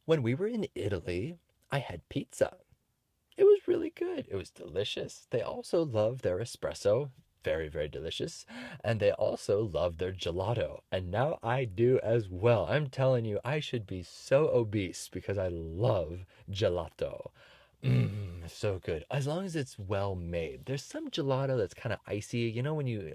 When we were in Italy, I had pizza. It was really good. It was delicious. They also love their espresso. Very, very delicious. And they also love their gelato. And now I do as well. I'm telling you, I should be so obese because I love gelato. So good. As long as it's well made. There's some gelato that's kind of icy. You know, when you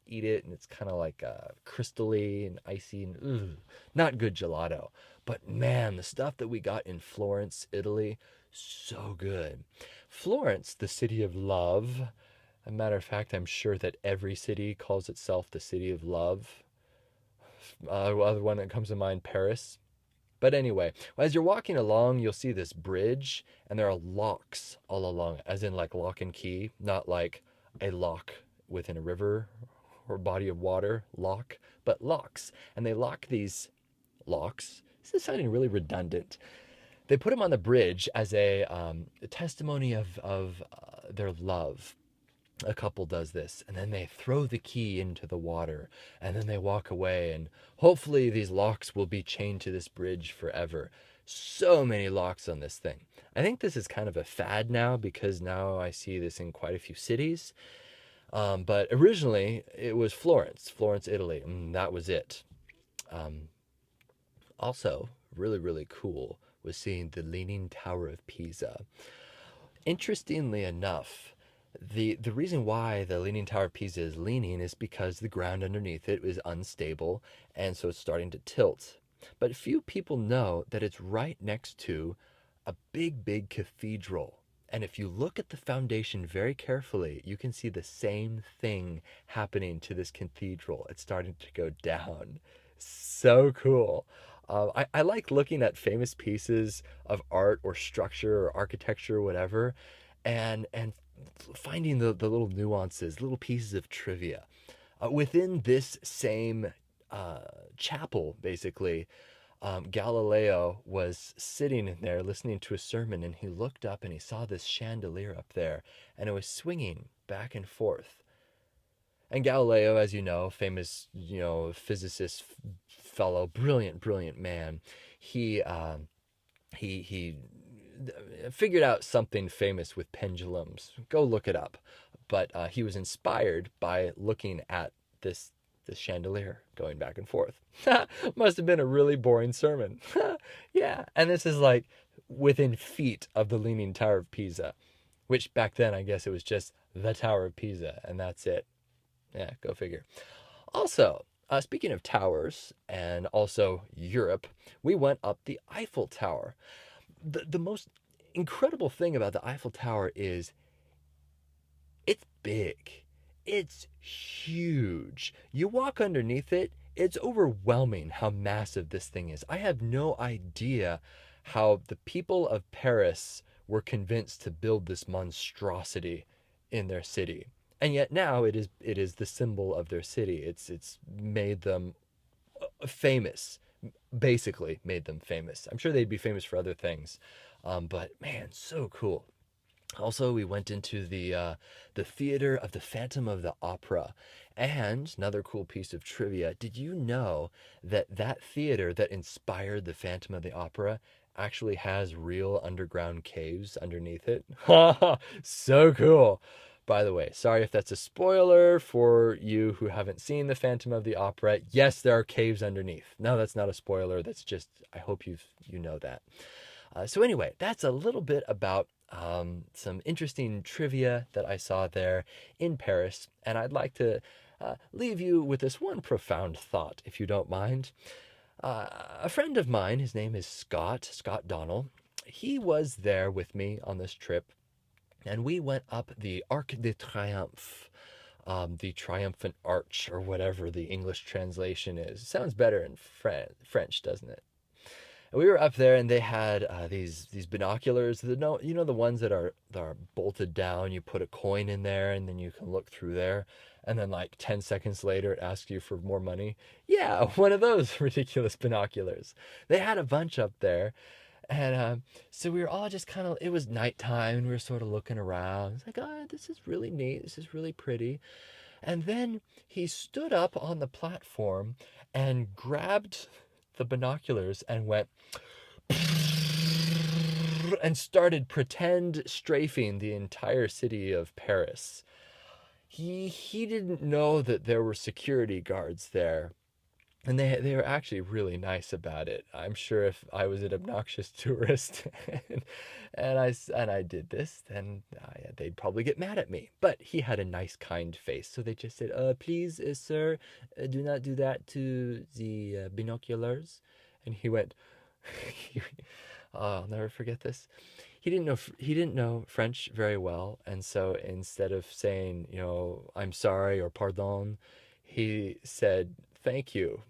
eat it and it's kind of like crystally and icy and not good gelato. But man, the stuff that we got in Florence, Italy, so good. Florence, the city of love. A matter of fact, I'm sure that every city calls itself the city of love. Other one that comes to mind, Paris. But anyway, as you're walking along, you'll see this bridge, and there are locks all along, as in like lock and key, not like a lock within a river or body of water, lock, but locks. And they lock these locks. This is sounding really redundant. They put them on the bridge as a testimony of their love. A couple does this, and then they throw the key into the water, and then they walk away, and hopefully these locks will be chained to this bridge forever. So many locks on this thing. I think this is kind of a fad now because now I see this in quite a few cities. But originally it was Florence, Italy, and that was it. Um, Also, really, really cool was seeing the Leaning Tower of Pisa. Interestingly enough, the reason why the Leaning Tower of Pisa is leaning is because the ground underneath it is unstable, and so it's starting to tilt. But few people know that it's right next to a big, big cathedral. And if you look at the foundation very carefully, you can see the same thing happening to this cathedral. It's starting to go down. So cool. I like looking at famous pieces of art or structure or architecture or whatever, and finding the little nuances, little pieces of trivia. Within this same chapel, basically, Galileo was sitting in there listening to a sermon, and he looked up and he saw this chandelier up there, and it was swinging back and forth. And Galileo, as you know, famous, physicist fellow, brilliant, brilliant man, he he figured out something famous with pendulums. Go look it up. But he was inspired by looking at this chandelier going back and forth. Must have been a really boring sermon. Yeah, and this is like within feet of the Leaning Tower of Pisa, which back then I guess it was just the Tower of Pisa, and that's it. Yeah, go figure. Also, speaking of towers and also Europe, we went up the Eiffel Tower. The most incredible thing about the Eiffel Tower is it's big. It's huge. You walk underneath it, it's overwhelming how massive this thing is. I have no idea how the people of Paris were convinced to build this monstrosity in their city. And yet now it is the symbol of their city. It's made them famous, basically made them famous. I'm sure they'd be famous for other things, but man, so cool. Also, we went into the theater of the Phantom of the Opera, and another cool piece of trivia. Did you know that that theater that inspired the Phantom of the Opera actually has real underground caves underneath it? So cool. By the way, sorry if that's a spoiler for you who haven't seen the Phantom of the Opera. Yes, there are caves underneath. No, that's not a spoiler. That's just I hope you know that. So anyway, that's a little bit about some interesting trivia that I saw there in Paris, and I'd like to leave you with this one profound thought, if you don't mind. A friend of mine, his name is Scott Donnell. He was there with me on this trip, and we went up the Arc de Triomphe, the triumphant arch, or whatever the English translation is. It sounds better in French, doesn't it? And we were up there, and they had these binoculars. The ones that are bolted down. You put a coin in there, and then you can look through there. And then, like 10 seconds later, it asks you for more money. Yeah, one of those ridiculous binoculars. They had a bunch up there, and so we were all just kind of. It was nighttime, and we were sort of looking around. It's like, oh, this is really neat. This is really pretty. And then he stood up on the platform and grabbed the binoculars and went and started pretend strafing the entire city of Paris. He didn't know that there were security guards there. And they were actually really nice about it. I'm sure if I was an obnoxious tourist and I did this, then they'd probably get mad at me. But he had a nice, kind face, so they just said, please, sir, do not do that to the binoculars." And he went, I'll never forget this. He didn't know French very well, and so instead of saying, "I'm sorry" or "pardon," he said "thank you,"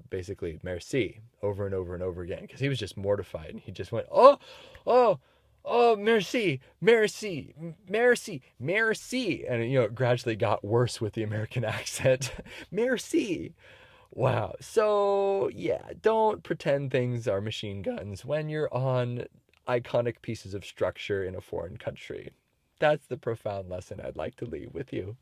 basically "merci," over and over and over again, because he was just mortified, and he just went, "Oh, oh, oh, merci, merci, merci, merci," and it gradually got worse with the American accent. "Merci." Wow. So, yeah, don't pretend things are machine guns when you're on iconic pieces of structure in a foreign country. That's the profound lesson I'd like to leave with you.